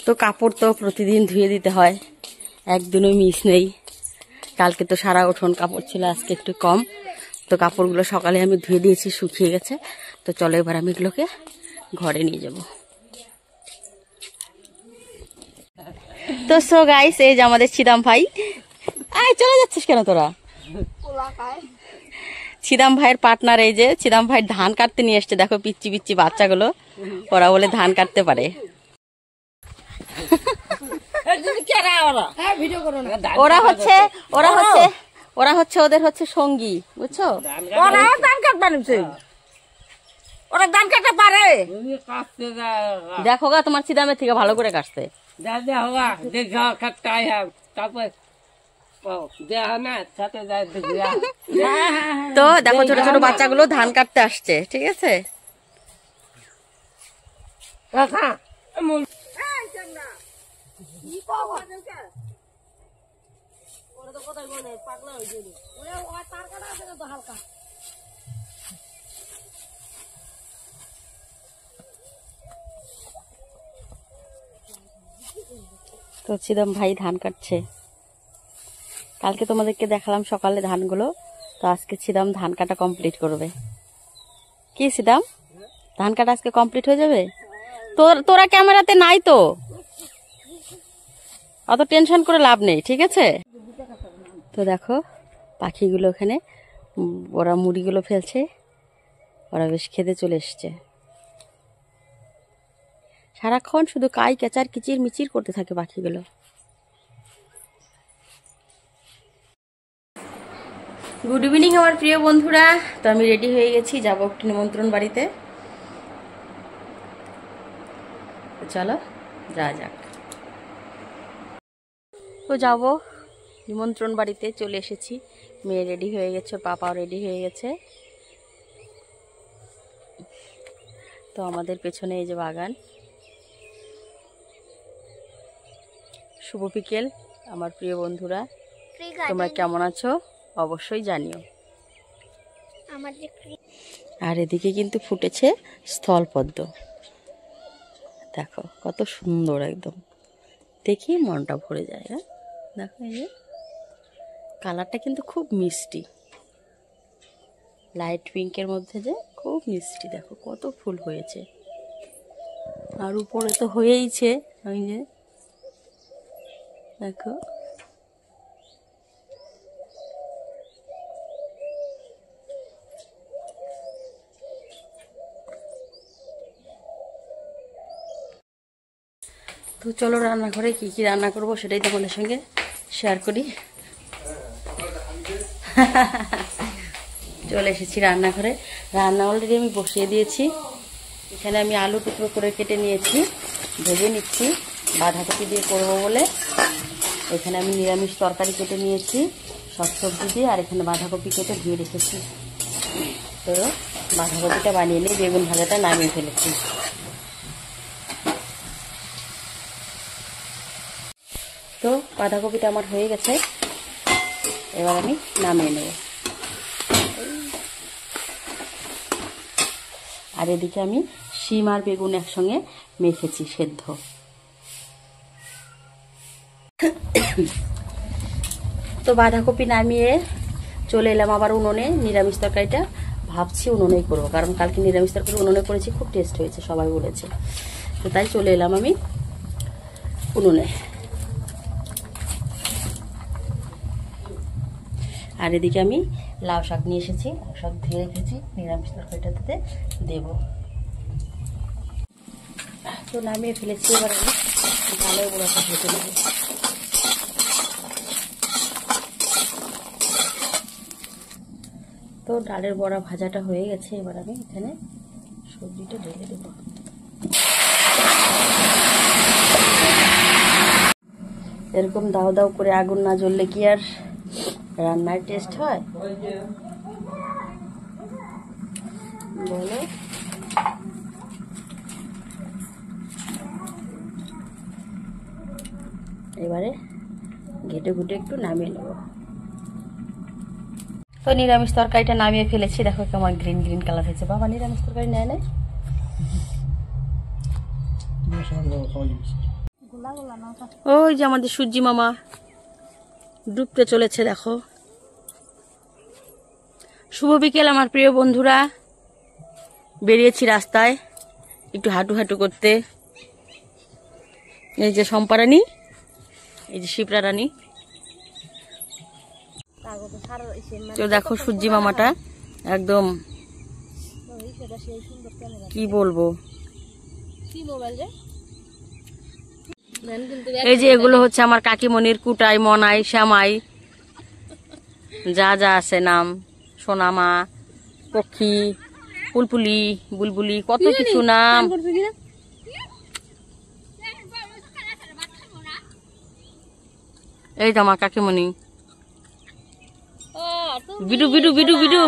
তো কাপড় তো প্রতিদিন ধুয়ে দিতে হয়, একদিনও মিস নেই। কালকে তো সারা উঠোন কাপড় ছিল, আজকে একটু কম। তো কাপড়গুলো সকালে আমি ধুয়ে দিয়েছি, শুকিয়ে গেছে। তো চলো এবার আমি এগুলোকে ঘরে নিয়ে যাব। তো সো গাইস, এই যে আমাদের ছিদাম ভাই। আয়, চলে যাচ্ছিস কেন তোরা? ছিদাম ভাইয়ের পার্টনার, এই যে ছিদাম ভাই ধান কাটতে নিয়ে এসছে। দেখো পিচ্চি পিচ্চি বাচ্চাগুলো, ওরা বলে ধান কাটতে পারে। ওরা হচ্ছে ওদের হচ্ছে সঙ্গী, বুঝছো? ওরা ধান কাটতে পারে। দেখো গা, তোমার ছিদামের থেকে ভালো করে কাটছে। তো দেখো ছোট ছোট বাচ্চাগুলো ধান কাটতে আসছে, ঠিক আছে? তো ছিদাম ভাই ধান কাটছে। কালকে তোমাদেরকে দেখালাম সকালে ধানগুলো, তো আজকে ছিদাম ধান কাটা কমপ্লিট করবে। কি ছিদাম, ধান কাটা আজকে কমপ্লিট হয়ে যাবে? তোরা ক্যামেরাতে নাই তো, অত টেনশন করে লাভ নেই, ঠিক আছে? তো দেখো পাখিগুলো ওখানে, ওরা মুড়িগুলো ফেলছে, ওরা বেশ খেতে চলে এসছে। সারাক্ষণ শুধু কাই কেচার কিচির মিচির করতে থাকে পাখিগুলো। গুড ইভিনিং আমার প্রিয় বন্ধুরা। তো আমি রেডি হয়ে গেছি, যাবো একটু নিমন্ত্রণ বাড়িতে। চলো যা যাক। তো যাবো নিমন্ত্রণ বাড়িতে, চলে এসেছি। মেয়ে রেডি হয়ে গেছে, পাপাও রেডি হয়ে গেছে। তো আমাদের পেছনে এই যে বাগান। শুভ বিকেল আমার প্রিয় বন্ধুরা, তোমরা কেমন আছো অবশ্যই জানিও। আর এদিকে কিন্তু ফুটেছে স্থলপদ্ম, দেখো কত সুন্দর, একদম দেখি মনটা ভরে যায়। হ্যাঁ দেখো, এই যে কালারটা কিন্তু খুব মিষ্টি, লাইট পিঙ্কের মধ্যে যে খুব মিষ্টি। দেখো কত ফুল হয়েছে, আর উপরে তো হয়েইছে, ওই যে দেখো। তো চলো রান্নাঘরে কি কি রান্না করব সেটাই তোমাদের সঙ্গে শেয়ার করি। চলে এসেছি রান্নাঘরে। রান্না অলরেডি আমি বসিয়ে দিয়েছি। এখানে আমি আলু টুকরো করে কেটে নিয়েছি, ভেজে নিচ্ছি বাঁধাকপি দিয়ে করব বলে। এখানে আমি নিরামিষ তরকারি কেটে নিয়েছি সব সবজি দিয়ে, আর এখানে বাঁধাকপি কেটে ধুয়ে রেখেছি। তো বাঁধাকপিটা বানিয়ে নিয়ে বেগুন ভাজাটা নামিয়ে ফেলেছি। তো বাঁধাকপিটা আমার হয়ে গেছে, এবার আমি নামিয়ে নেব। আর এদিকে আমি শিম আর বেগুন একসঙ্গে মেখেছি সেদ্ধ। তো বাঁধাকপি নামিয়ে চলে এলাম আবার উনুনে। নিরামিষ তরকারিটা ভাবছি উনুনেই করবো, কারণ কালকে নিরামিষ তরকারি উনুনে করেছি, খুব টেস্ট হয়েছে, সবাই বলেছে। তো তাই চলে এলাম আমি উনুনে। আর এদিকে আমি লাউ শাক নিয়ে এসেছি, লাউ শাক ধুয়ে রেখেছি, নিরামিষ তরকারিটাতে দেব। তো নামিয়ে ফেলেছি, এবার আমি ভালো বড়াটা ভেজে নেব। তো ডালের বড়া ভাজাটা হয়ে গেছে, এবার আমি এখানে সবজিটা ঢেলে দেব। এরকম দাও দাও করে আগুন না জ্বললে কি আর রান্নার টেস্ট হয় বলো? এবারে ঘেটে ঘুটে একটু নামিয়ে নেব। তো নিরামিষ তরকারিটা নামিয়ে ফেলেছি, দেখো কেমন গ্রিন গ্রিন কালার হয়েছে। বাবা নিরামিষ তরকারি নেয় নাই? ওই যে আমাদের সূর্যি মামা ডুবতে চলেছে, দেখো। শুভ বিকেল আমার প্রিয় বন্ধুরা, বেরিয়েছি রাস্তায় একটু হাঁটু হাঁটু করতে। এই যে শম্পা রানী, এই যে শিপ্রা রানী, তো দেখো সূর্যি মামাটা একদম কি বলবো। এই যে এগুলো হচ্ছে আমার কাকিমণির কুটাই, মনাই, শ্যামাই, যা যা আছে নাম, সোনামা, পক্ষী, পুলপুলি, বুলবুলি, কত কিছু নাম। এই তো আমার কাকিমণি, বিডু বিডু বিডু বিডু।